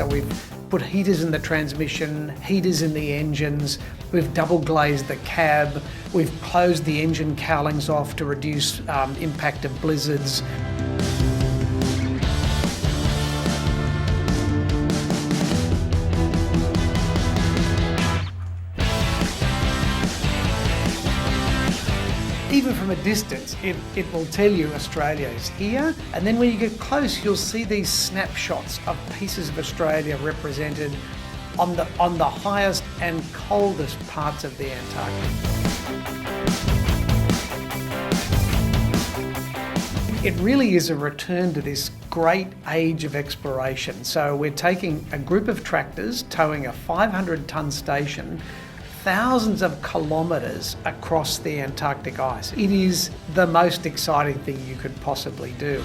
So we've put heaters in the transmission, heaters in the engines, we've double glazed the cab, we've closed the engine cowlings off to reduce impact of blizzards. Even from a distance, it will tell you Australia is here. And then when you get close, you'll see these snapshots of pieces of Australia represented on the highest and coldest parts of the Antarctic. It really is a return to this great age of exploration. So we're taking a group of tractors towing a 500-ton station thousands of kilometres across the Antarctic ice. It is the most exciting thing you could possibly do.